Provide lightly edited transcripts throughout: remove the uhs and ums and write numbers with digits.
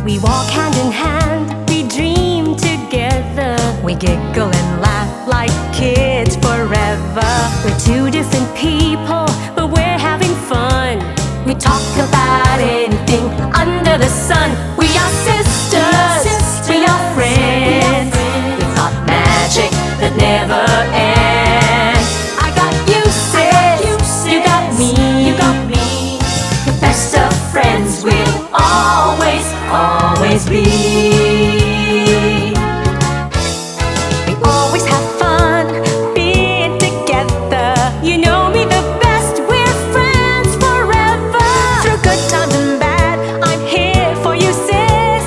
We walk hand in hand, we dream together. We giggle and laugh like kids forever. We're two different people, but we're having fun. We talk about anything under the sun. We are sisters, we are friends. We've got magic that never ends. I got you, sis, you got me, the best of friends we'll always be. We always have fun being together. You know me the best, we're friends forever. Through good times and bad, I'm here for you, sis.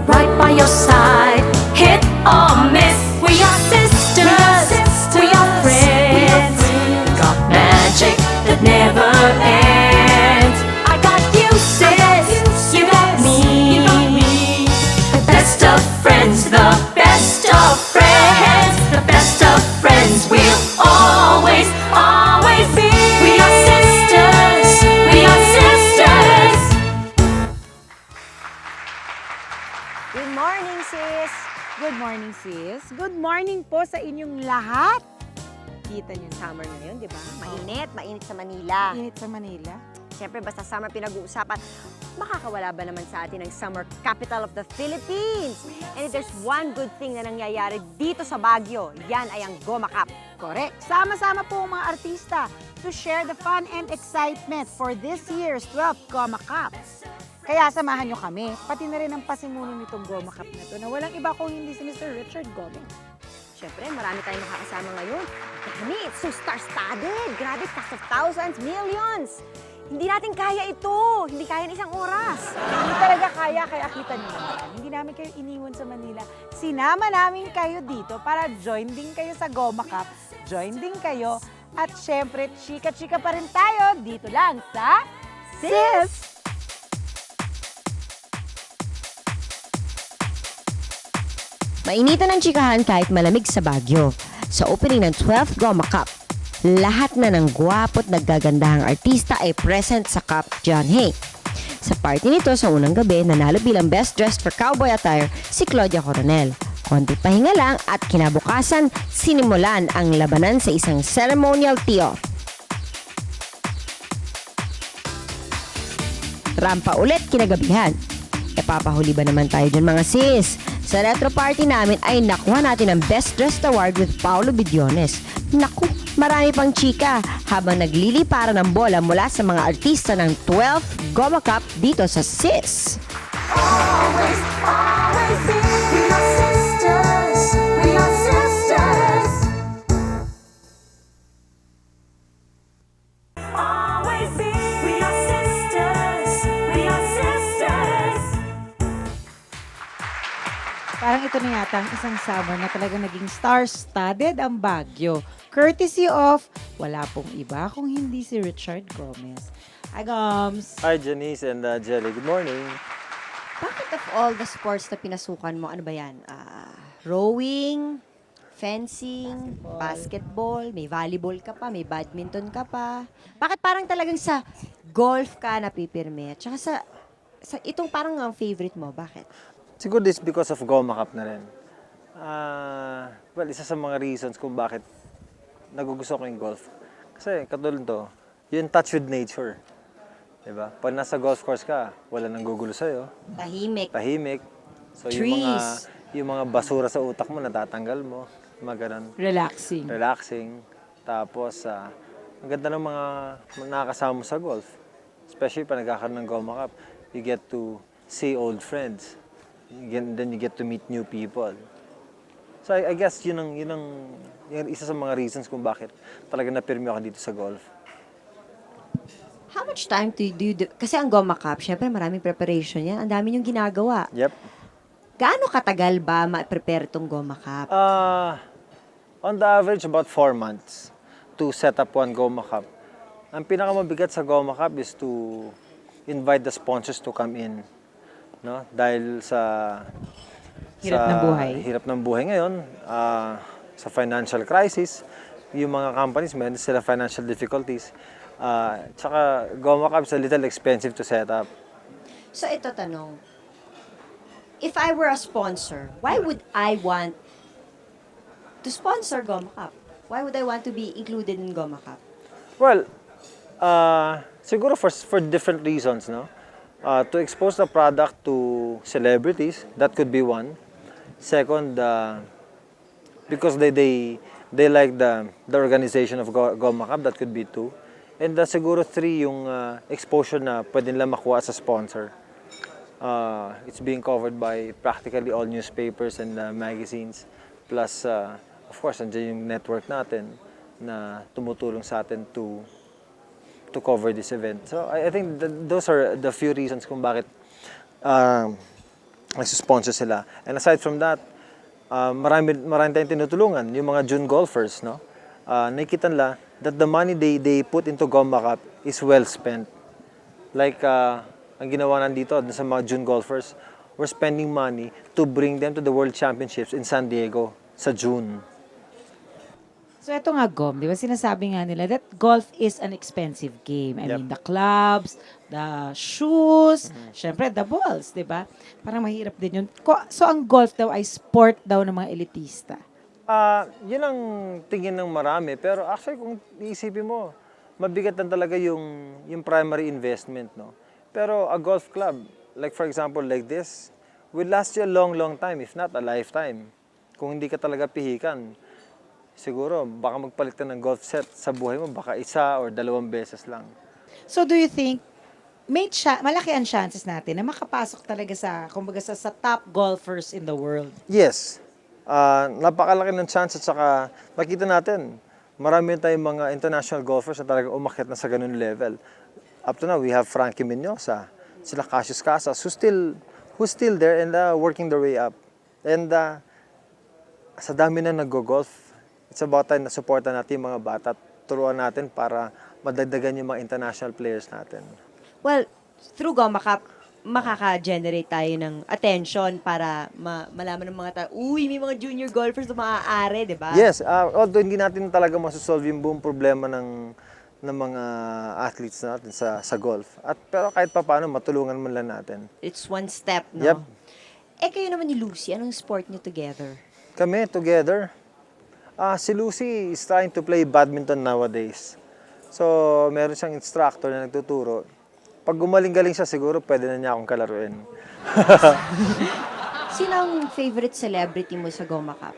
Right by your side, hit or miss. We are sisters, we are friends. Got magic that never ends. I got you, sis, you got me. The best of friends, the best of friends, the best of friends we'll always be. We are sisters, we are sisters. Good morning, sis! Good morning, sis. Good morning po sa inyong lahat. Kita niyo yung summer ngayon, di ba? Mainit sa Manila. Init sa Manila. Siyempre, basta summer pinag-uusapan, makakawala ba naman sa atin ang summer capital of the Philippines? And if there's one good thing na nangyayari dito sa Baguio, yan ay ang Goma Cup. Correct. Sama-sama po ang mga artista to share the fun and excitement for this year's 12th Goma Cup. Kaya samahan nyo kami, pati na rin ang pasimuno nitong Goma Cup na to na walang iba kung hindi si Mr. Richard Gomez. Siyempre, marami tayong makakasama ngayon. Dami, it's so star-studded. Grabe, cast of thousands, millions. Hindi natin kaya ito. Hindi kaya ng isang oras. Hindi talaga kaya kita nyo naman. Hindi namin kayo iniwan sa Manila. Sinama namin kayo dito para join din kayo sa Goma Cup. Join din kayo. At syempre, chika-chika pa rin tayo dito lang sa Sis! Mainitan ang chikahan kahit malamig sa Baguio. Sa opening ng 12th Goma Cup, lahat na ng gwapo't naggagandahang artista ay present sa Cup John Hay. Sa party nito sa unang gabi, nanalo bilang Best Dressed for Cowboy Attire si Claudia Coronel. Konti pahinga lang at kinabukasan, sinimulan ang labanan sa isang ceremonial tee-off. Rampa ulit kinagabihan. Papahuli ba naman tayo dyan mga sis? Sa retro party namin ay nakuha natin ang Best Dressed Award with Paolo Bidiones. Naku, marami pang chika habang nagliliparan ng bola mula sa mga artista ng 12th Goma Cup dito sa Sis. Always be. We are sisters, we are sisters. Always be. We are sisters, we are sisters. Parang ito na yata ang isang summer na talaga naging star-studded ang Baguio. Courtesy of, wala pong iba kung hindi si Richard Gomez. Hi, Goms! Hi, Janice and Jelly. Good morning. Bakit of all the sports na pinasukan mo, ano ba yan? Rowing, fencing, basketball, may volleyball ka pa, may badminton ka pa. Bakit parang talagang sa golf ka napipirme? At saka sa itong parang ang favorite mo, bakit? Siguro this because of Goma Cup na rin. Well, isa sa mga reasons kung bakit nagugusto ko yung golf. Kasi katulad to, yung touch with nature. Diba? Pag nasa golf course ka, wala nang gugulo sa'yo. Tahimik. So Trees. yung mga basura sa utak mo, natatanggal mo. Mga ganun. Relaxing. Tapos, ang ganda ng mga nakakasama mo sa golf. Especially pag nagkakaroon ng Goma Cup, you get to see old friends. Then you get to meet new people. So I guess yun isa sa mga reasons kung bakit talaga napirmi ako dito sa golf. How much time do you do? Kasi ang Goma Cup, syempre maraming preparation yan. Ang dami niyong ginagawa. Yep. Gaano katagal ba ma-prepare tong Goma Cup? On the average, about 4 months to set up one Goma Cup. Ang pinakamabigat sa Goma Cup is to invite the sponsors to come in. No? Dahil sa hirap ng buhay ngayon, sa financial crisis, yung mga companies meron sila financial difficulties. Tsaka Goma Cup is a little expensive to set up. So ito tanong, if I were a sponsor, why would I want to sponsor Goma Cup? Why would I want to be included in Goma Cup? Well, siguro for different reasons, no? To expose the product to celebrities, that could be one. Second, because they like the organization of Goma Cup, that could be two. And siguro three, yung exposure na pwede nila makuha sa sponsor. It's being covered by practically all newspapers and magazines. Plus, of course, nandiyan yung network natin na tumutulong sa atin to cover this event. So I think those are the few reasons kung bakit nagsusponsor sila. And aside from that, marami tayong tinutulungan, yung mga June golfers, no? Nakikita nila that the money they put into Goma Cup is well spent. Like, ang ginawa nandito sa mga June golfers, we're spending money to bring them to the World Championships in San Diego sa June. So ito nga, Gom, di ba sinasabi nga nila that golf is an expensive game. I Yep. mean, the clubs, the shoes, syempre the balls, di ba? Parang mahirap din yun. So ang golf daw ay sport daw ng mga elitista. Yun ang tingin ng marami. Pero actually, kung iisipin mo, mabigat lang talaga yung primary investment, no? Pero a golf club, like for example, like this, will last you a long, long time, if not a lifetime. Kung hindi ka talaga pihikan, siguro, baka magpalit ka ng golf set sa buhay mo, baka isa or 2 beses lang. So do you think malaki ang chances natin na makapasok talaga kumbaga sa top golfers in the world? Yes. Napakalaki ng chance at saka makita natin, marami tayong mga international golfers na talaga umakyat na sa ganun level. Up to now, we have Frankie Minosa, sila Cassius Casas, who's still there and working their way up. And sa dami na nag-golf, it's about time na supportan natin yung mga bata at turuan natin para madagdagan yung mga international players natin. Well, through Goma Cup, makaka-generate tayo ng attention para malaman ng mga tao, uy, may mga junior golfers na maaari, di ba? Yes, although hindi natin talaga masosolve yung buong problema ng mga athletes natin sa golf. Pero kahit pa paano, matulungan mo lang natin. It's one step, no? Yep. Eh, kayo naman ni Lucy, anong sport niyo together? Kami, together. Si Lucy is trying to play badminton nowadays. So, meron siyang instructor na nagtuturo. Pag gumaling-galing siya, siguro pwede na niya akong kalaruin. Sino ang favorite celebrity mo sa Goma Cup?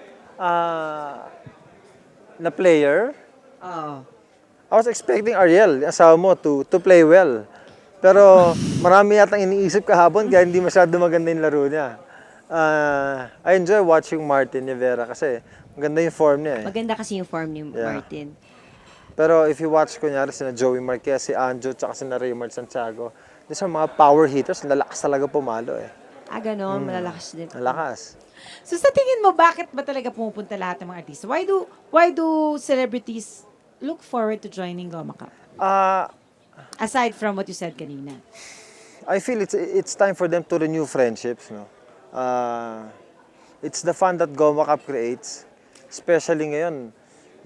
Na player, Oo. I was expecting Ariel, yung asawa mo, to play well. Pero marami yatang iniisip kahapon kaya hindi masyado maganda yung laro niya. I enjoy watching Martin Rivera kasi maganda yung form niya eh. Maganda kasi yung form ni Yeah. Martin. Pero if you watch kunyari sina Joey Marquez, si Anjo, tsaka sina Raymond Santiago, these are mga power hitters, lalakas talaga pumalo eh. Ganon, malalakas din. Lalakas. So sa tingin mo, bakit ba talaga pumupunta lahat ng mga artista? Why do celebrities look forward to joining Goma Cup? Aside from what you said kanina. I feel it's time for them to renew friendships, no. It's the fun that Goma Cup creates. Especially ngayon,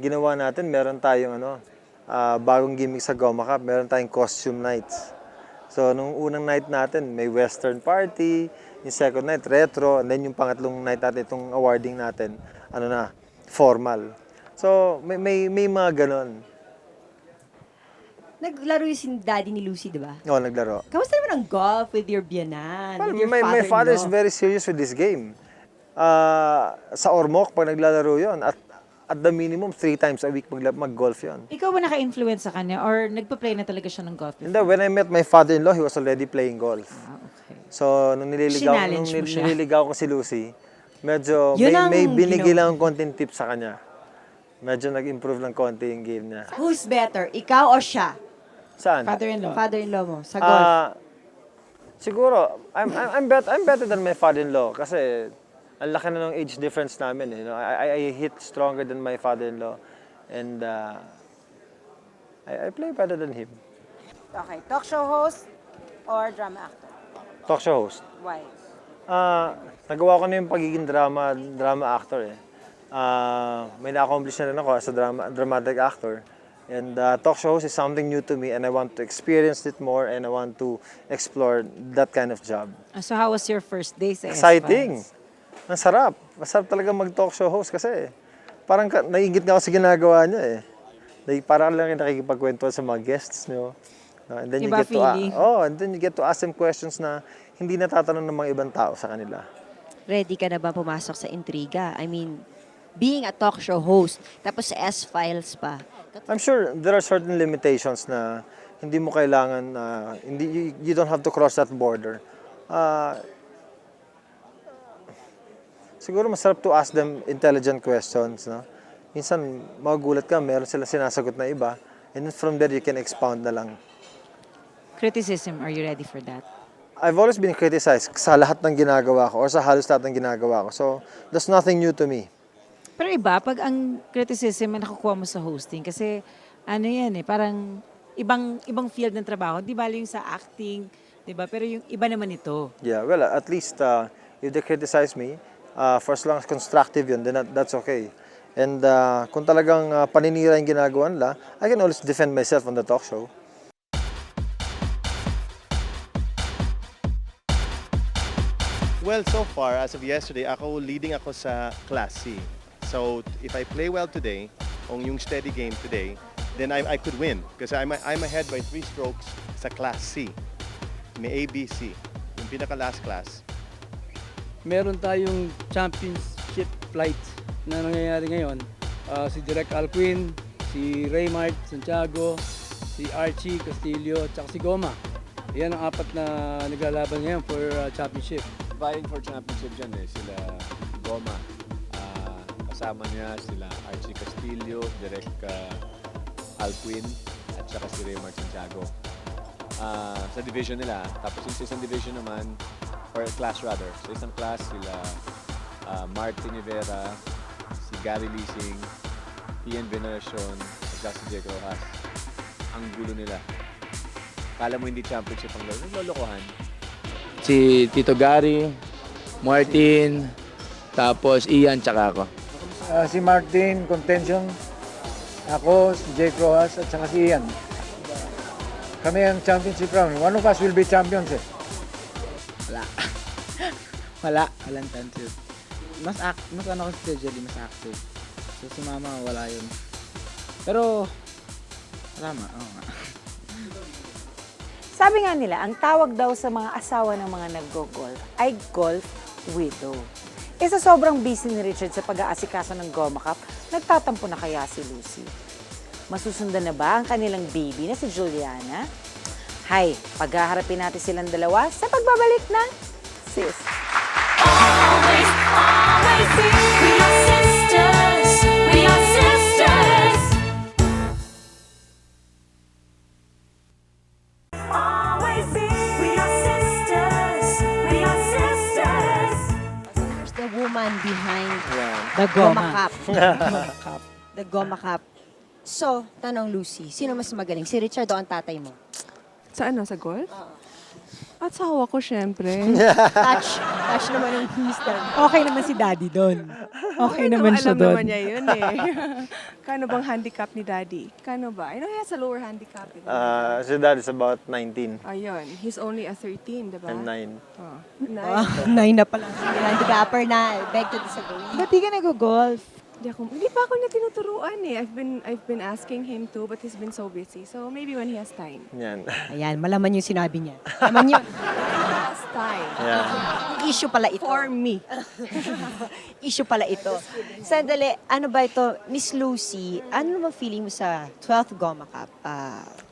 ginawa natin, meron tayong bagong gimmick sa Goma Cup, meron tayong costume nights. So, nung unang night natin, may western party, yung second night, retro, and then yung pangatlong night natin, itong awarding natin, formal. So, may mga ganon. Naglaro yung si daddy ni Lucy, di ba? Oo, naglaro. Kamusta naman ang golf with your biyanan? Well, with your my father is father-in-law? very serious with this game. Sa Ormoc, pag naglalaro yon at the minimum, 3 times a week mag-golf yon. Ikaw ba naka-influence sa kanya or nagpa-play na talaga siya ng golf? And then, when I met my father-in-law, he was already playing golf. Okay. So, nung Sinallenge mo siya. nililigaw ko si Lucy, medyo Yun ang may binigay ginawa. lang konting tips sa kanya. Medyo nag-improve ng konti yung game niya. Who's better, ikaw o siya? Saan? Father-in-law. Father-in-law mo, sa golf. Siguro, I'm better than my father-in-law kasi ang laki na ng age difference namin. You know? I hit stronger than my father-in-law and I play better than him. Okay, talk show host or drama actor? Talk show host. Why? Nagawa ko na yung pagiging drama actor eh. May na-accomplish na rin ako as a dramatic actor. And talk show host is something new to me, and I want to experience it more, and I want to explore that kind of job. So how was your first day sa Exciting! S-Files? Ang sarap. Masarap talaga mag-talk show host kasi parang naiingit nga ako sa ginagawa niya eh. Parang lang nakikipagkwento sa mga guests niyo. And then Iba feeling. and then you get to ask them questions na hindi natatanong ng mga ibang tao sa kanila. Ready ka na ba pumasok sa intriga? I mean, being a talk show host, tapos sa S-Files pa. I'm sure there are certain limitations na hindi mo kailangan, you don't have to cross that border. Siguro masarap to ask them intelligent questions. No? Minsan magugulat ka, meron sila sinasagot na iba, and then from there you can expound na lang. Criticism, are you ready for that? I've always been criticized sa lahat ng ginagawa ko or sa halos lahat ng ginagawa ko. So, that's nothing new to me. Pero iba, pag ang criticism na nakukuha mo sa hosting, kasi ano yan eh, parang ibang field ng trabaho. Di ba yung sa acting, di ba? Pero yung iba naman ito. Yeah, well, at least if they criticize me, for as long as constructive yun, then that's okay. And kung talagang paninira yung ginagawa nila, I can always defend myself on the talk show. Well, so far, as of yesterday, leading ako sa Class C. So, if I play well today, on yung steady game today, then I could win. Because I'm ahead by 3 strokes sa Class C. May A, B, C. Yung pinaka-last class. Meron tayong championship flight na nangyayari ngayon. Si Direk Alcuin, si Raymart Santiago, si Archie Castillo, at si Goma. Yan ang 4 na naglalaban ngayon for championship. Vying for championship dyan eh, sila Goma. Kasama niya sila Archie Castillo, Direk Alcuin, at saka si Raymart Santiago. Sa division nila, tapos yung sa isang division naman, or class rather, sa isang class sila Martin Rivera, si Gary Leasing, Ian Veneracion, at saka si Jake Rojas. Ang gulo nila. Kala mo hindi championship ang lolokohan. Si Tito Gary, Martin, tapos Ian, tsaka ako. Si Martin, contention. Ako, si Jake Rojas, at saka si Ian. Kami ang championship round. One of us will be champions eh. Walang championship. Mas ano ko si Jelly, mas active. So si Mama, wala yun. Pero, tama, oo nga. Sabi nga nila, ang tawag daw sa mga asawa ng mga naggo-golf ay golf widow. Sa sobrang busy ni Richard sa pag-aasikaso ng Goma Cup, nagtatampo na kaya si Lucy? Masusundan na ba ang kanilang baby na si Juliana? Hay, paghaharapin natin silang dalawa sa pagbabalik ng Sis. Always, always be. We are sisters. We are sisters. Always be. We are sisters. We are sisters. There's the woman behind The Goma Goma. Cup. The Goma Cup. So, tanong Lucy, sino mas magaling? Si Richard o ang tatay mo? Sa ano? Sa golf? At sawa ko, syempre. Touch naman yung mister. Okay naman si Daddy doon. Okay naman siya Alam doon. naman niya yun eh. Kano bang handicap ni Daddy? Kano ba? I know he has a lower handicap. Si Dad is about 19 Ayun. He's only a 13, diba? and 9. Oh, nice. 9 na pala. Handicapper na. Beg to disagree. Ba't di ka nag-golf? Hindi pa ako niya tinuturuan eh. I've been asking him to, but he's been so busy. So maybe when he has time. Yan. Ayan, malaman yung sinabi niya. Malaman yun. Has time. Yeah. Issue pala ito. For me. Issue pala ito. Sandali, ano ba ito? Miss Lucy, ano naman feeling mo sa 12th Goma Cup?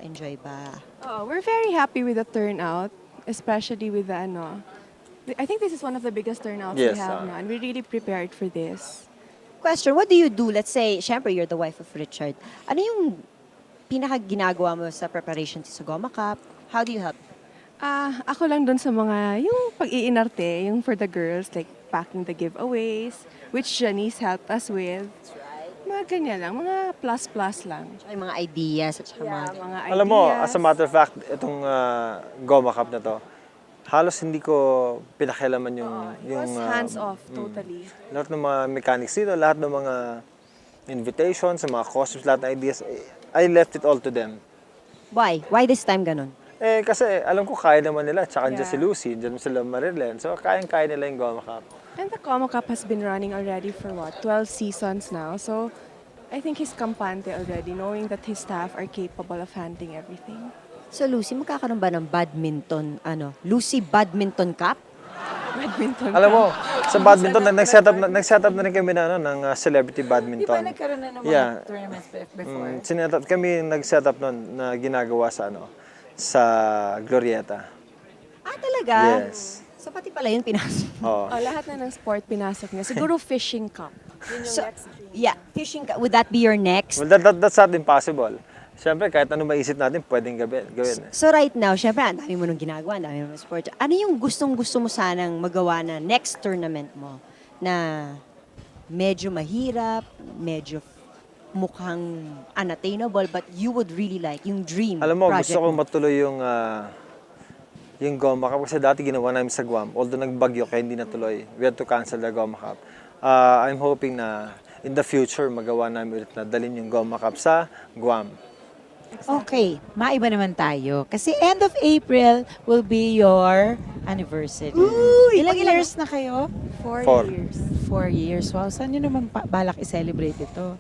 Enjoy ba? Oh, we're very happy with the turnout, especially with the ano. I think this is one of the biggest turnouts Yes, we have now, and we're really prepared for this. Question, what do you do? Let's say, syempre, you're the wife of Richard. Ano yung pinaka-ginagawa mo sa preparation sa Goma Cup? How do you help? Ako lang dun sa mga, yung pag-iinarte, yung for the girls, like packing the giveaways, which Janice helped us with. Mga ganyan lang, mga plus-plus lang. Tsaka yung mga ideas at saka mga... Mga Alam mo, ideas. as a matter of fact, itong Goma Cup na to, halos hindi ko pinakialaman yung... It was hands-off, totally. Lahat ng mga mechanics dito, lahat ng mga invitations, mga costumes, lahat ng ideas, I left it all to them. Why? Why this time ganun? Eh, kasi alam ko kaya naman nila. Tsaka dyan Yeah. si Lucy, dyan sila Marilyn. So, kayang-kaya nila yung Goma Cup. And the Como Cup has been running already for 12 seasons now. So I think he's kampante already, knowing that his staff are capable of handling everything. So Lucy, magkakaroon ba ng Lucy Badminton Cup? Badminton Alam mo, Cup. sa badminton, nag-set up na rin kami ng celebrity badminton. Di ba nagkaroon na ng mga Yeah. tournaments before? Kami nag-set up nun na ginagawa sa Glorieta. Ah, talaga? Yes. So pati pala yun pinasok. Oo. Oh, lahat na ng sport pinasok niya. Siguro fishing cup. So, yeah, fishing cup. Would that be your next? Well, that's not impossible. Siyempre, kahit ano maisip natin, pwedeng gawin. So right now, syempre, ang dami mo nung ginagawa, ang dami mo ng sport. Ano yung gustong-gusto mo sanang magawa na next tournament mo na medyo mahirap, medyo mukhang unattainable, but you would really like, yung dream Alam mo, project gusto ko matuloy yung Goma Cup kasi dati ginawa namin sa Guam. Although nagbagyo kaya hindi natuloy. We had to cancel the Goma Cup. I'm hoping na in the future magawa namin ulit na dalhin yung Goma Cup sa Guam. Okay, maiba naman tayo. Kasi end of April will be your anniversary. Ilang years na kayo? 4 Four. years. 4 years. Wow, saan nyo naman balak i-celebrate ito?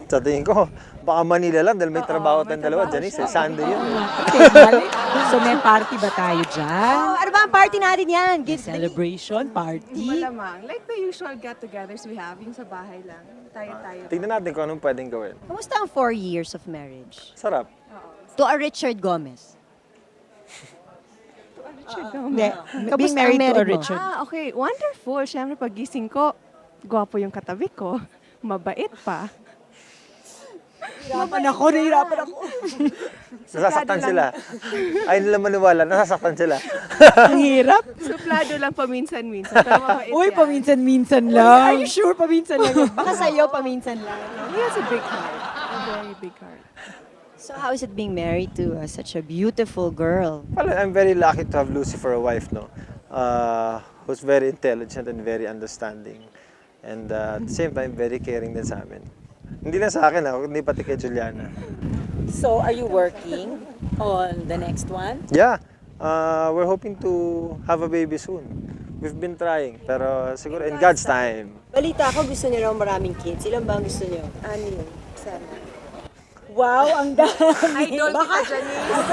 Sa tingin ko, baka Manila lang dahil may trabaho tayong dalawa. Janice, Sunday yun. Okay, mali. So may party ba tayo dyan? Oh, ano ba ang party natin yan? Celebration party? Malamang. Like the usual get-togethers we have, yung sa bahay lang. Tayo-tayo. Tingnan natin kung anong pwedeng gawin. Kamusta ang 4 years of marriage? Sarap. To a Richard Gomez. Hindi. Kamusta Being ang married to married a mo? Richard. Okay. Wonderful. Siyempre, pagising ko, gwapo yung katabi ko. Mabait pa. Nahirapan ako. Nasasaktan sila. Ayaw nila maniwala, nasasaktan sila. Ang hirap. Suplado lang paminsan-minsan. Pero mabait Uy, yan. paminsan-minsan lang. Are you sure paminsan lang? Baka sa'yo, paminsan lang. He has a big heart. A very big heart. So how is it being married to such a beautiful girl? Well, I'm very lucky to have Lucy for a wife, no? Who's very intelligent and very understanding. And at the same time, very caring din sa amin. Hindi lang sa akin, hindi pati kay Juliana. So, are you working on the next one? Yeah, we're hoping to have a baby soon. We've been trying, pero siguro in God's time. Balita ko, gusto niyo raw maraming kids. Ilan ba ang gusto niyo? 7. Wow, ang dami. Idol kita, Janice.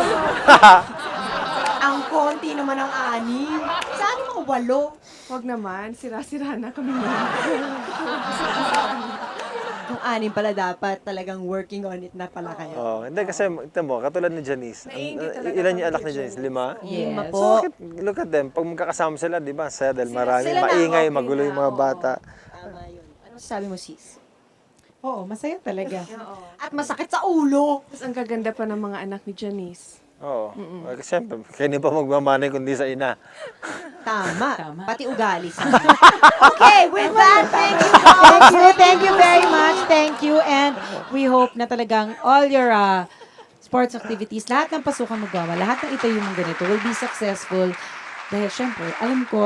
Ang konti naman ang 6. Saan mga 8? Huwag naman, sira-sira na kami na. Kung 6 pala dapat, talagang working on it na pala kayo. Oh, hindi kasi, ito mo, katulad ni Janice. Ilan yung anak ni Janice? 5? Lima Yes. po. Look at them, pag magkakasama sila, di ba? Saya dahil marami, sila na, maingay, okay magulo yung na, mga oo. bata. Tama yun. Ano sabi mo, sis? Oo, masaya talaga. At masakit sa ulo. Tapos ang gaganda pa ng mga anak ni Janice. Oo. Kasi siyempre, kaya pa magmamanay kundi sa ina. Tama. Pati ugali sa Okay, with that, thank you. Thank you very much. Thank you. And we hope na talagang all your sports activities, lahat ng pasukan mo gawa, lahat ng itayo mong ganito will be successful. Dahil syempre,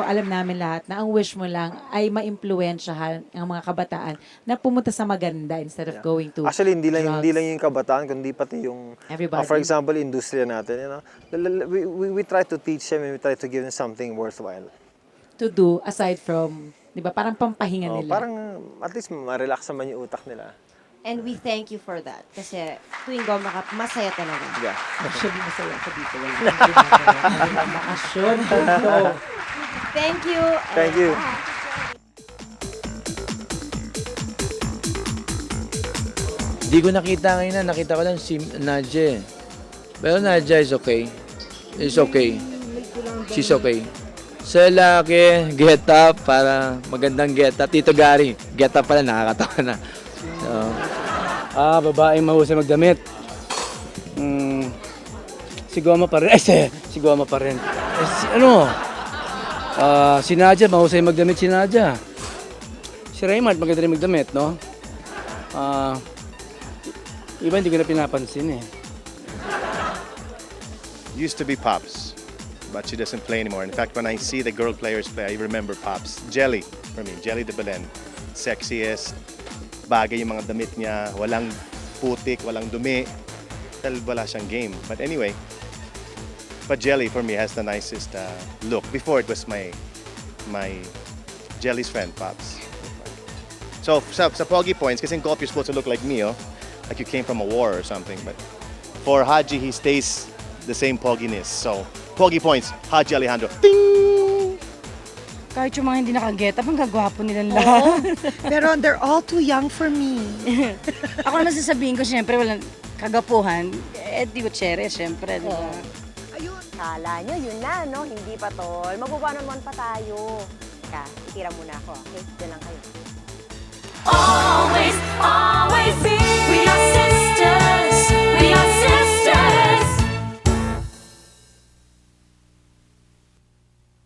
alam namin lahat na ang wish mo lang ay ma-impluwensyahan ang mga kabataan na pumunta sa maganda instead of going to Actually, hindi lang drugs. yung kabataan, kundi pati yung, Everybody. for example, industriya natin. You know? We try to teach them and we try to give them something worthwhile. to do aside from, di ba, parang pampahinga Oh, nila. parang at least ma-relax naman yung utak nila. And we thank you for that. Kasi tuwing Goma Cup, masaya talaga. Yeah. Actually, masaya ako dito. Wala nang ginagawa. Walang bakasyon. Tatlo. Thank you. Thank you. Di ko nakita ngayon nakita ko lang si Nadia. Pero Nadia is okay. Is okay. She's okay. Sa lalaki, get up para magandang get up. Tito Gary, get up pala, nakakatawa na. So, babaeng mahusay magdamit. Si Goma pa rin. Si Goma pa rin. Si Nadia, mahusay magdamit si Nadia. Si Raymart, maganda rin magdamit, no? Iba hindi ko na pinapansin eh. Used to be Pops, but she doesn't play anymore. In fact, when I see the girl players play, I remember Pops. Jelly, for me, Jelly de Belen. Sexiest, bagay yung mga damit niya, walang putik, walang dumi. Dahil wala siyang game. But anyway, but Jelly for me has the nicest look. Before it was my Jelly's friend, Pops. So sa Pogi points, kasi in golf you're supposed to look like me, oh. Like you came from a war or something. But for Haji, he stays the same pogginess. So, Pogi points, Haji Alejandro. Ding! Kahit yung mga hindi nakageta, ang gagwapo nilang lahat. Pero they're all too young for me. Ako naman sasabihin ko, syempre, walang kagapuhan. Di Gutierrez, syempre, di ba? Kala nyo, yun na, no? Hindi pa, tol. Magbubuan-buan pa tayo. Teka, titira muna ako. Okay, dyan lang kayo. Always, always be. We are sisters. We are sisters.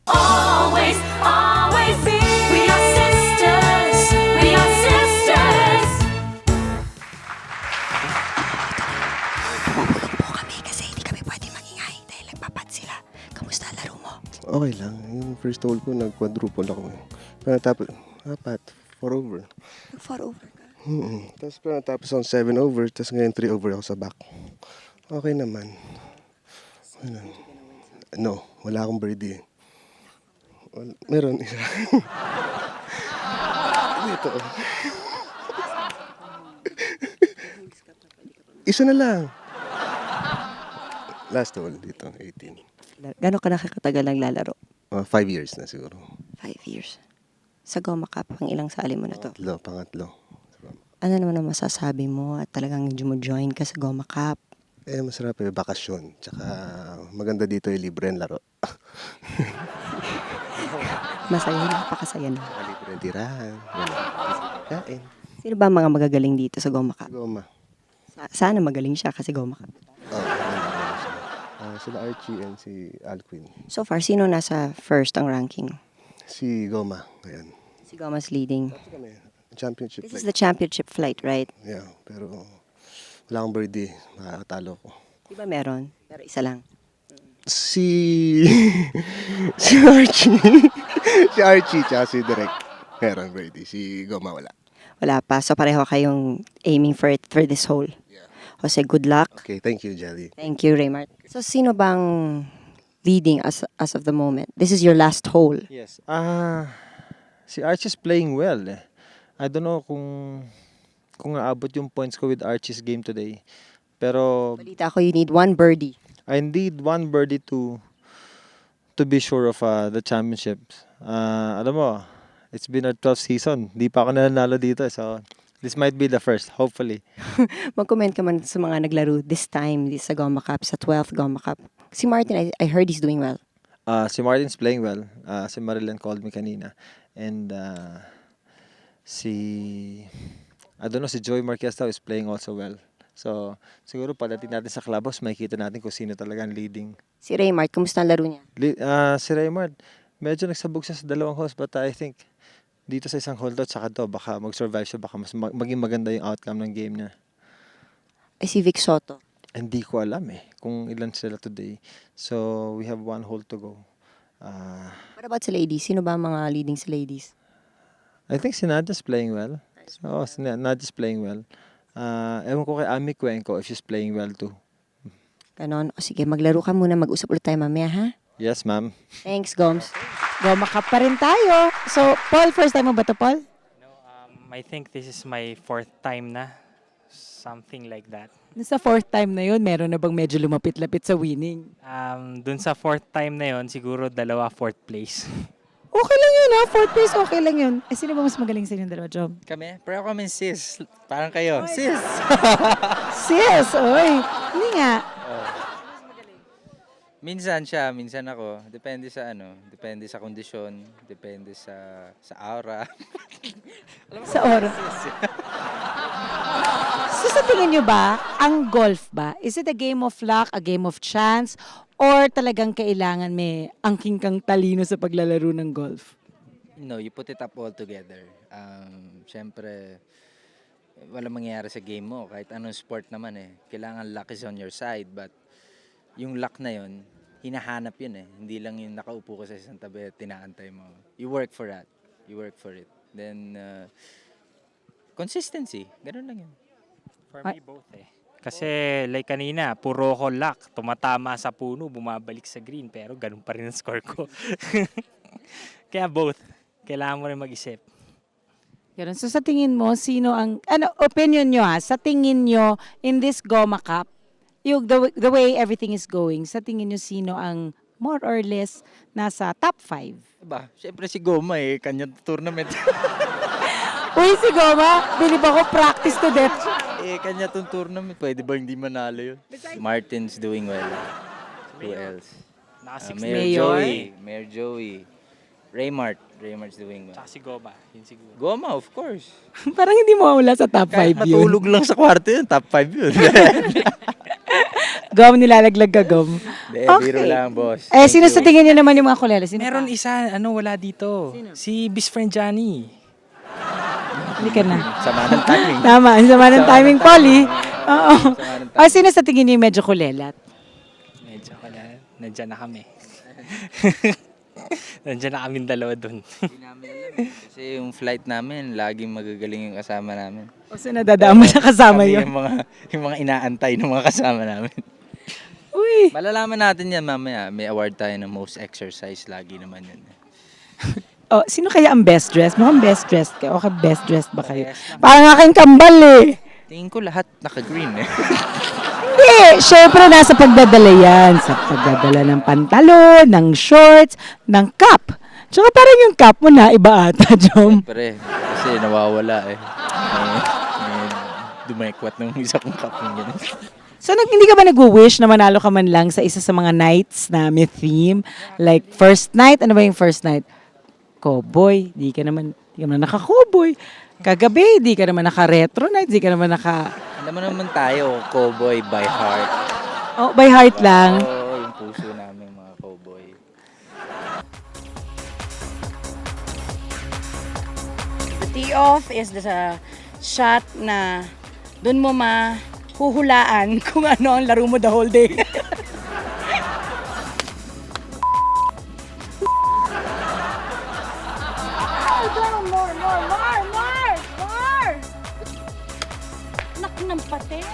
Always, always be. We are sisters. We are sisters. Po kami kasi hindi kami pwede magingay dahil nagpapat sila. Kamusta laro mo? Okay lang. Yung first hole ko, nag-quadruple ako. Pero tapos, 4 over. 4 over ka. Tapos pero natapos akong 7 over, tapos ngayon 3 over ako sa back. Okay naman. Wala. No, wala akong birdie. Meron isa. Dito. Isa na lang. Last hole dito, 18. Gano'n ka nakakatagal naglalaro? 5 years na siguro. 5 years. Sa Goma Cup, pang ilang sali mo na to? Pangatlo. Ano naman ang masasabi mo at talagang join ka sa Goma Cup? Masarap bakasyon. Tsaka maganda dito yung libre ang laro. Masaya, napakasaya na. Libre ang tirahan. Kain. Sino ba ang mga magagaling dito sa Goma Cup? Goma. Sana magaling siya kasi Goma Cup. Sila Archie and si Alquin. So far, sino nasa first ang ranking? Si Goma, ngayon. Si Goma's leading. Championship This is the championship flight, right? Yeah, pero wala akong birdie. Makakatalo ko. Di ba meron? Pero isa lang. Si Archie. Si Archie tsaka si Direk. Meron birdie. Si Goma wala. Wala pa. So pareho kayong aiming for it for this hole. Jose, good luck. Okay, thank you, Jelly. Thank you, Raymart. So sino bang leading as of the moment? This is your last hole. Yes. Si Archie's playing well. I don't know kung aabot yung points ko with Archie's game today. Pero Balita ko, you need 1 birdie. I need 1 birdie to be sure of the championships. Alam mo, it's been our 12th season. Di pa ako nanalo dito. So, this might be the first, hopefully. Mag-comment ka man sa mga naglaro this time sa Goma Cup, sa 12th Goma Cup. Si Martin, I heard he's doing well. Si Martin's playing well. Si Marilyn called me kanina. And I don't know, si Joey Marquez daw is playing also well. So, siguro pagdating natin sa clubhouse, makikita natin kung sino talaga ang leading. Si Raymart, kumusta ang laro niya? Si Raymart, medyo nagsabog siya sa 2 holes, but I think dito sa isang hole daw, tsaka to, baka mag-survive siya, baka mas maging maganda yung outcome ng game niya. Ay, si Vic Soto. Hindi ko alam kung ilan sila today. So, we have 1 hole to go. What about sa ladies? Sino ba ang mga leading sa ladies? I think si Nadia's playing well. Oo, si Nadia's playing well. Ewan ko kay Ami Cuenco if she's playing well too. Ganon. O sige, maglaro ka muna. Mag-usap ulit tayo mamaya, ha? Yes, ma'am. Thanks, Goms. Goma Cup pa rin tayo. So, Paul, first time mo ba to, Paul? I think this is my 4th time na. Something like that. Sa 4th time na yun, meron na bang medyo lumapit-lapit sa winning? Dun sa 4th time na yun, siguro 2 4th place. Okay lang yun, ha? 4th place, okay lang yun. Sino ba mas magaling sa inyong dalawa, Jom? Kami? Pero kami sis. Parang kayo. Sis! Sis, oy. Hindi nga. Minsan siya, minsan ako. Depende sa depende sa kondisyon, depende sa aura. Sa oras. So sa tingin nyo ba, ang golf ba, is it a game of luck, a game of chance, or talagang kailangan may angking kang talino sa paglalaro ng golf? No, you put it up all together. Siyempre, walang mangyayari sa game mo. Kahit anong sport naman Kailangan luck is on your side. But yung luck na yun, hinahanap yun Hindi lang yung nakaupo ka sa isang tabi at tinaantay mo. You work for that. You work for it. Then, consistency. Ganun lang yun. For me, both eh. Kasi like kanina, puro ko luck. Tumatama sa puno, bumabalik sa green. Pero ganun pa rin ang score ko. Kaya both. Kailangan mo rin mag-isip. Ganun. So sa tingin mo, sino ang, opinion nyo sa tingin nyo in this Goma Cup, yung the way everything is going, sa tingin nyo sino ang more or less nasa top 5? Diba? Siyempre si Goma eh, kanyang tournament. Uy, si Goma, bilib ako, practice to death. kanya tong tournament. Pwede ba hindi manalo yun? Martin's doing well. Who else? Mayor Joey. Raymart's doing well. Tsaka si Goma. Yun siguro. Goma, of course. Parang hindi mo mawala sa top 5 Kahit yun. matulog lang sa kwarto yun, top 5 yun. Gom, nilalaglag ka, Gom. Biro lang, boss. Sino sa tingin nyo naman yung mga kulala? Meron isa, wala dito. Sino? Si Best Friend Johnny. Hindi ka na. Sama ng timing. Tama, ang sama ng timing, Polly. Oo. Sino sa tingin nyo yung medyo kulelat? Medyo wala. Nandiyan na kami. Nandiyan na kaming dalawa dun. Hindi namin alam eh. Kasi yung flight namin, laging magagaling yung kasama namin. O so nadadama sa kasama Kami yun? yung mga inaantay ng mga kasama namin. Uy! Malalaman natin yan mamaya. May award tayo ng most exercise. Lagi naman yun. Sino kaya ang best dressed? Mukhang best dressed ka. Okay, best dressed ba kayo? Parang aking kambal eh. Tingin ko lahat naka-green eh. Hindi, syempre nasa pagdadala yan. Sa pagdadala ng pantalon, ng shorts, ng cap. Tsaka parang yung cap mo na iba ata, Jom. Siyempre, kasi nawawala eh. Dumekwat ng isa kong cup ng ganun. So hindi ka ba nag-wish na manalo ka man lang sa isa sa mga nights na may theme? Like first night, ano ba yung first night? Cowboy, di ka naman naka-cowboy. Kagabi, di ka naman naka-retro night, di ka naman Alam mo naman tayo, cowboy by heart. Oh, by heart lang. Oo, yung puso namin mga cowboy. The tee-off is the shot na doon mo mahuhulaan kung ano ang laro mo the whole day. More! Nak ng pate.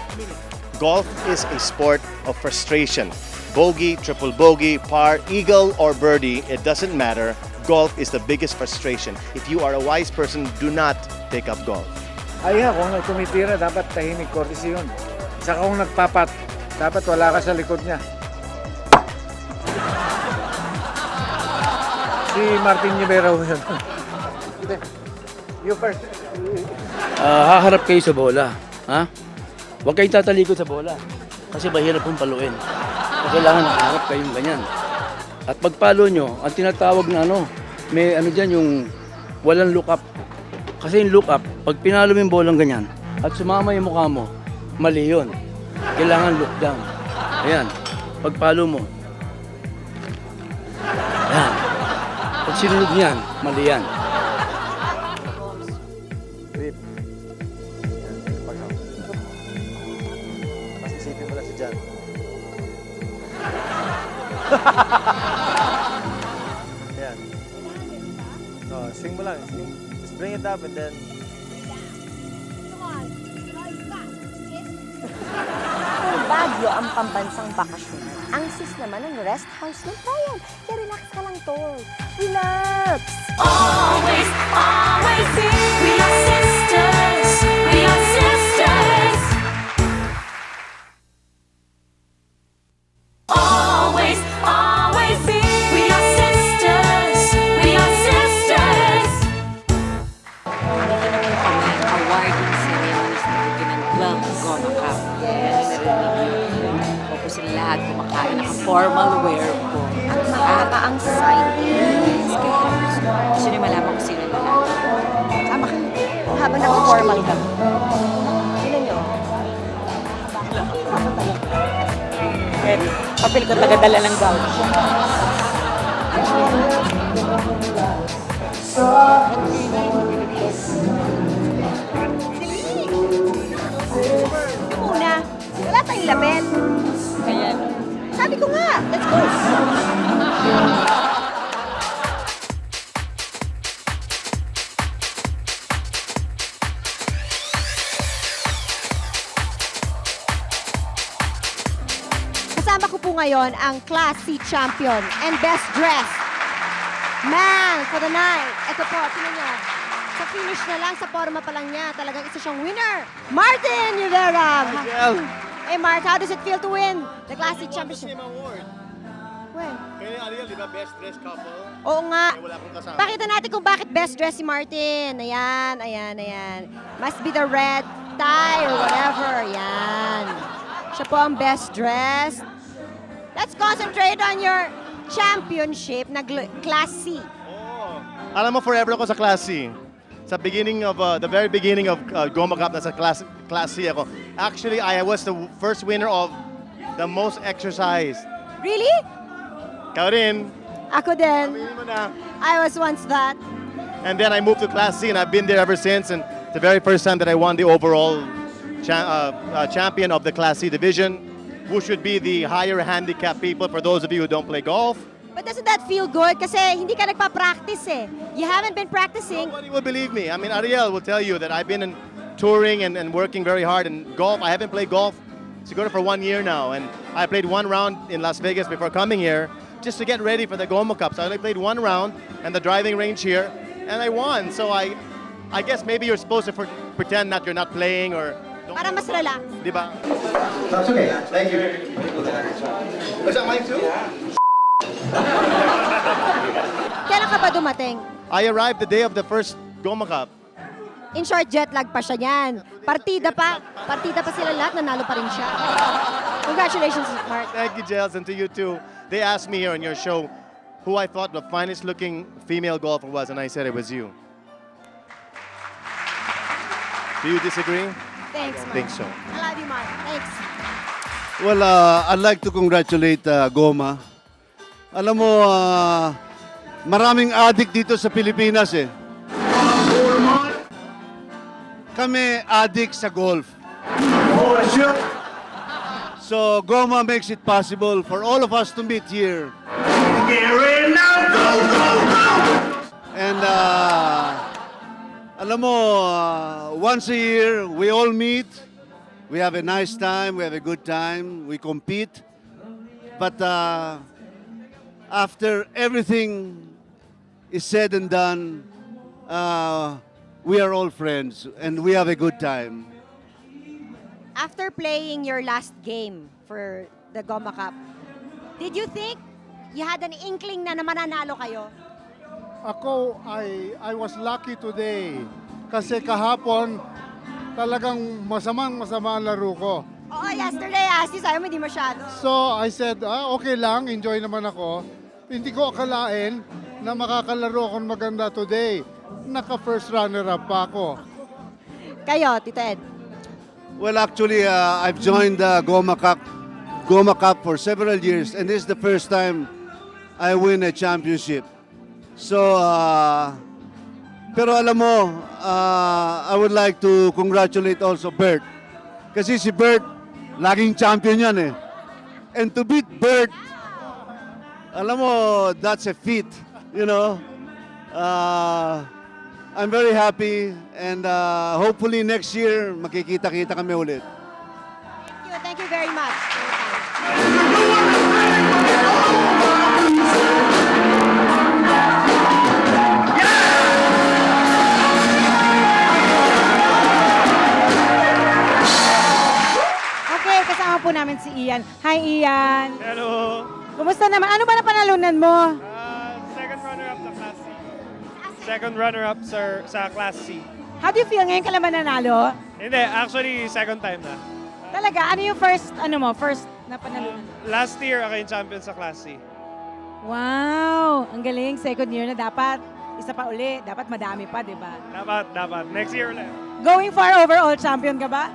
Golf is a sport of frustration. Bogey, triple bogey, par, eagle, or birdie, it doesn't matter. Golf is the biggest frustration. If you are a wise person, do not take up golf. Kung tumitira, dapat tahimik, courtesy yun. Saka kung nagpapat, dapat wala ka sa likod niya. Si Martin Rivera yun. You first. Haharap kayo sa bola. Ha? Huwag kayong tatalikod sa bola. Kasi mahirap pong paluin. So, kailangan nakaharap kayong ganyan. At pagpalo nyo, ang tinatawag na may dyan yung walang look up. Kasi yung look up, pag pinalo mo yung bolang ganyan, at sumama yung mukha mo, mali yun. Kailangan look down. Ayan. Pagpalo mo. Ayan. Pag sinunod niyan, mali yan. Isipin mo lang si John. Yan. Swing mo lang. Swing. Just bring it up and then... Kung Baguio ang pambansang bakasyon, ang sis naman ang rest house ng bayan. Kaya relax ka lang, tol. Relax! Always, always be. We are sisters. We are sisters. Always, always be. We are sisters. We are sisters. Dito naman kami, awarding ceremonies na pinag-club Goma Cup. Kaya narinig nyo. Opo sila lahat kumakain. Naka-formal wear po. At mahaba ang sightings. Gusto nyo malaman kung sino na lang. Tama ka. Habang naka-formal ka. Sino nyo? Papel ko tagadala ng gown. Una, wala tayong lapel. Ayan. Sabi ko nga, let's go. ngayon ang Class C champion and best dressed man for the night. Ito po, tingnan niyo. Sa finish na lang, sa forma pa lang niya, talagang isa siyang winner. Martin Rivera! Hey Mark, how does it feel to win the Class C championship? When? Kaya Ariel, di ba best dressed couple? Oo nga. Wala akong kasama. Pakita natin kung bakit best dressed si Martin. Ayan, ayan, ayan. Must be the red tie or whatever. Ayan. Siya po ang best dressed. Let's concentrate on your championship na Class C. Alam mo, forever ako sa Class C. Sa beginning of, the very beginning of Goma Cup, nasa Class C ako. Actually, I was the first winner of the most exercise. Really? Ikaw rin. Ako din. I was once that. And then I moved to Class C and I've been there ever since. And the very first time that I won the overall champion of the Class C division, who should be the higher handicap people for those of you who don't play golf. But doesn't that feel good? Kasi hindi ka nagpa-practice eh. You haven't been practicing. Nobody will believe me. I mean, Ariel will tell you that I've been touring and working very hard. And golf, I haven't played golf siguro for 1 year now. And I played 1 round in Las Vegas before coming here just to get ready for the Goma Cup. So I only played 1 round and the driving range here, and I won. So I guess maybe you're supposed to pretend that you're not playing or... Para mas relax. Di ba? That's okay. Thank you. Was that mine too? Kailan ka ba dumating? I arrived the day of the first Goma Cup. In short, jet lag pa siya yan. Partida pa sila lahat, nanalo pa rin siya. Congratulations, Mark. Thank you, Jels, and to you too. They asked me here on your show who I thought the finest looking female golfer was, and I said it was you. Do you disagree? Thanks, Mark. I think so. I love you, Mark. Thanks. Well, I'd like to congratulate Goma. Alam mo, maraming addict dito sa Pilipinas eh. Kami addict sa golf. So Goma makes it possible for all of us to meet here. And alam mo, once a year, we all meet. We have a nice time, we have a good time, we compete. But after everything is said and done, we are all friends and we have a good time. After playing your last game for the Goma Cup, did you think you had an inkling na mananalo kayo? Ako, I was lucky today. Kasi kahapon, talagang masama ang laro ko. Oo, yesterday I asked you, sabi mo hindi masyado. So I said, okay lang, enjoy naman ako. Hindi ko akalain na makakalaro akong maganda today. Naka-first runner-up pa ako. Kayo, Tito Ed? Well, actually, I've joined Goma Cup for several years, and this is the first time I win a championship. So, pero alam mo, I would like to congratulate also Bert. Kasi si Bert, laging champion yan eh. And to beat Bert, alam mo, that's a feat, you know. I'm very happy and hopefully next year makikita-kita kami ulit. Thank you very much. Okay, kasama po namin si Ian. Hi, Ian. Hello. Kumusta naman? Ano ba napanalunan mo? Second runner-up sa Class C. Second runner-up sa Class C. How do you feel ngayon ka naman nanalo? Hindi, actually, second time na. Talaga, ano yung first na panalunan? Last year, ako yung champion sa Class C. Wow! Ang galing, second year na dapat. Isa pa uli, dapat madami pa, di ba? Dapat. Next year ulit. Going for overall champion ka ba?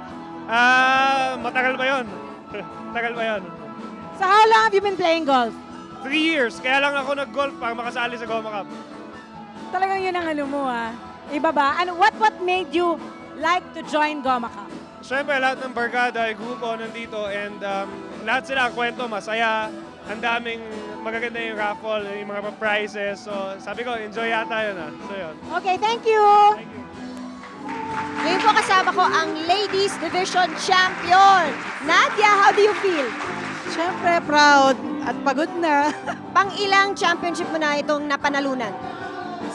Matagal ba yun? Tagal ba yun? So how long have you been playing golf? 3 years. Kaya lang ako nag-golf para makasali sa Goma Cup. Talagang yun ang ano mo Iba ba? Ano, what made you like to join Goma Cup? Siyempre, lahat ng barkada, grupo nandito, and lahat sila ang kwento, masaya. Ang daming magaganda yung raffle, yung mga prizes. So sabi ko, enjoy yata yun So yun. Okay, thank you! Ngayon po kasama ko ang Ladies Division Champion. Nadia, how do you feel? Siyempre, proud at pagod na. Pang ilang championship mo na itong napanalunan?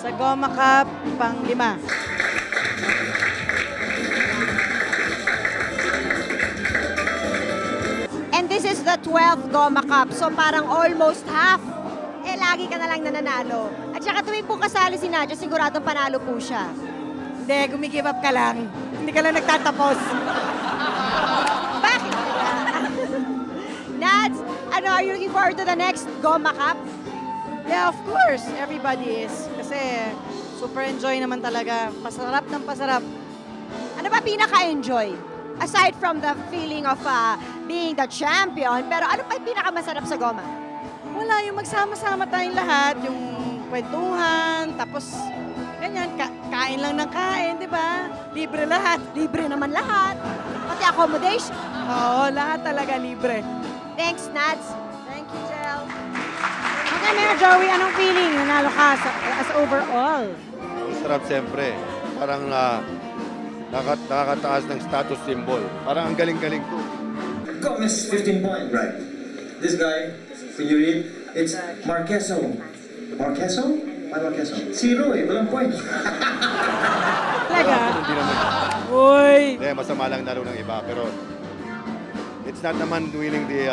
Sa Goma Cup, pang 5. And this is the 12th Goma Cup. So parang almost half. Lagi ka na lang nananalo. At saka tuwing po kasali si Nadia, siguradong panalo po siya. Hindi, gumigive up ka lang. Hindi ka lang nagtatapos. Bakit? Nads, are you looking forward to the next Goma Cup? Yeah, of course. Everybody is. Kasi super enjoy naman talaga. Pasarap ng pasarap. Ano ba pinaka-enjoy? Aside from the feeling of being the champion, pero ano pa yung pinakamasarap sa Goma? Wala, yung magsama-sama tayong lahat, yung kwentuhan, tapos ganyan, kain lang ng kain, di ba? Libre lahat. Libre naman lahat. Pati accommodation. Oo, lahat talaga libre. Thanks, Nads. Thank you, Jel. Okay, Mayor Joey, anong feeling? Nanalo ka as overall? Sarap siyempre. Parang nakakataas ng status symbol. Parang ang galing-galing ko. Gomez, 15 point, right? This guy, when you read, it's Marqueso. Marqueso? Why Marqueso? Zero walang point. Talaga? Hindi naman. Uy! Hindi, masama lang laro ng iba. Pero it's not naman winning the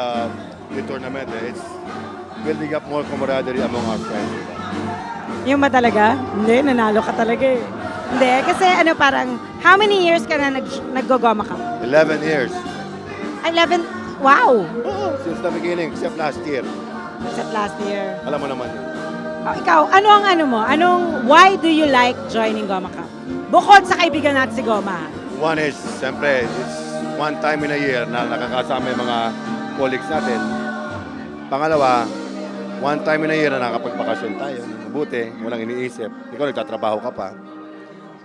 tournament. It's building up more camaraderie among our friends. Yung ba talaga? Hindi, nanalo ka talaga eh. Hindi, kasi parang, how many years ka na nag-Goma ka? 11 years. 11? Wow! Since the beginning, except last year. Except last year. Alam mo naman yun. Oh, ikaw, why do you like joining Goma Cup? Bukod sa kaibigan natin si Goma. One is, siyempre, it's one time in a year na nakakasama yung mga colleagues natin. Pangalawa, one time in a year na nakakapagpakasyon tayo. Mabuti, walang iniisip. Ikaw nagtatrabaho ka pa.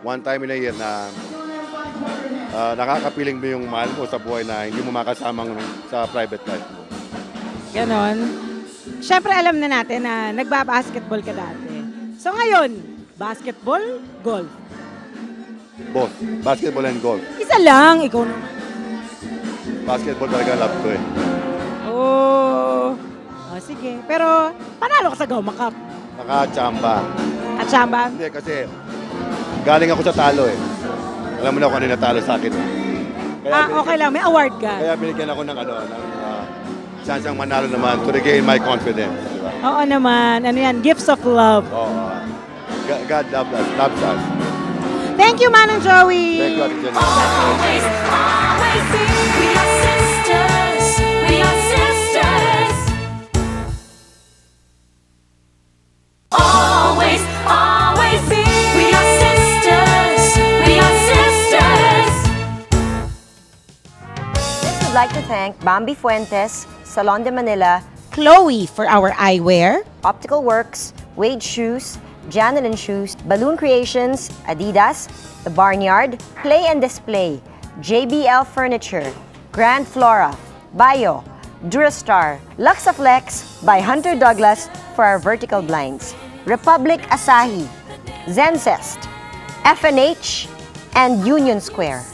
One time in a year na nakakapiling mo yung mahal mo sa buhay na hindi mo makasamang sa private life mo. Ganon. Siyempre alam na natin na nagbabasketball ka dati. So ngayon, basketball, golf. Both, basketball and golf. Isa lang, ikaw naman. Basketball talaga love ko eh. Oh, sige. Pero panalo ka sa Goma Cup. Nakachamba. Chamba? Hindi, kasi galing ako sa talo eh. Alam mo na kung ano yung natalo sa akin. Okay lang. May award ka. Kaya binigyan ako ng chance ang manalo naman to regain my confidence. Diba? Oo naman. Ano yan? Gifts of love. Oo. God loves us. Thank you, Manong Joey. Thank you, Ate Jenny. Always, always be. We are sisters. We are sisters. Always, always be. We are sisters. We are sisters. I'd like to thank Bambi Fuentes, Salon de Manila, Chloe for our eyewear, Optical Works, Wade Shoes, Janelin Shoes, Balloon Creations, Adidas, The Barnyard, Play and Display, JBL Furniture, Grand Flora, Bio, Durastar, Luxaflex by Hunter Douglas for our vertical blinds, Republic Asahi, Zencest, FNH, and Union Square.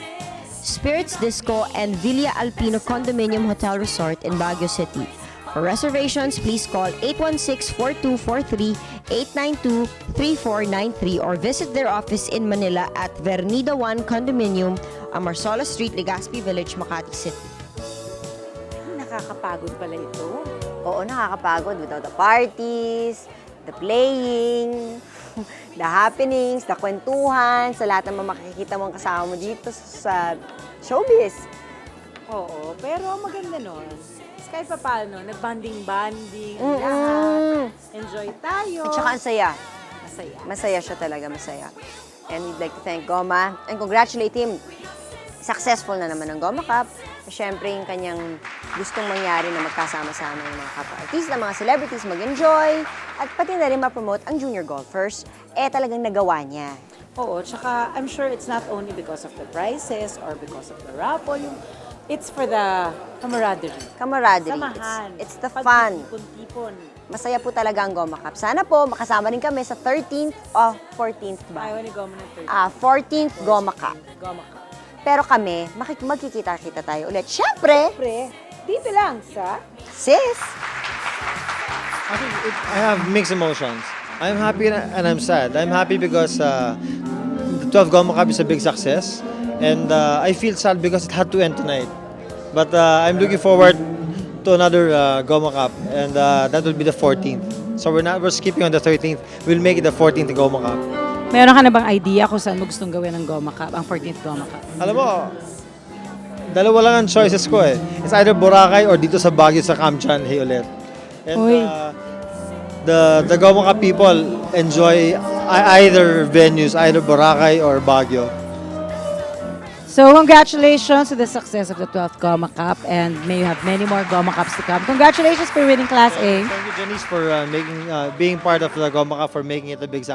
Spirits Disco and Villa Alpino Condominium Hotel Resort in Baguio City. For reservations, please call 816-4243, 892-3493 or visit their office in Manila at Vernida 1 Condominium, Amarsola Street, Legazpi Village, Makati City. Nakakapagod pala ito. Oo, nakakapagod without the parties, the playing, the happenings, the kwentuhan, sa lahat ng mga makikita mong kasama mo dito sa showbiz. Oo, pero maganda nun. Kahit pa paano, nag-banding-banding, lahat. Enjoy tayo. At saka ang saya. Masaya. Masaya siya talaga, masaya. And we'd like to thank Goma and congratulate him. Successful na naman ang Goma Cup. Siyempre, yung kanyang gustong mangyari na magkasama-sama yung mga kapwa-artista, mga celebrities mag-enjoy, at pati na rin ma-promote ang junior golfers, talagang nagawa niya. Oo, tsaka I'm sure it's not only because of the prizes or because of the raffle. It's for the camaraderie. Camaraderie. Samahan. It's the fun. Pagtipon-tipon. Masaya po talaga ang Goma Cup. Sana po makasama rin kami sa 13th o 14th ba? Ayaw ni Goma ng 14th Goma Cup. Goma Cup. Pero kami, magkikita-kita tayo ulit. Siyempre, Dito lang sa Sis! I have mixed emotions. I'm happy and I'm sad. I'm happy because the 12 Goma Cup is a big success. And I feel sad because it had to end tonight. But I'm looking forward to another Goma Cup. And that will be the 14th. So we're skipping on the 13th. We'll make it the 14th Goma Cup. Meron ka na bang idea kung saan mo gustong gawin ng Goma Cup, ang 14th Goma Cup? Alam mo, dalawa lang ang choices ko eh. It's either Boracay or dito sa Baguio sa Camp John Hay ulit. And the Goma Cup people enjoy either venues, either Boracay or Baguio. So congratulations to the success of the 12th Goma Cup and may you have many more Goma Cups to come. Congratulations for winning Class A. Thank you, Janice, for being part of the Goma Cup, for making it a big success.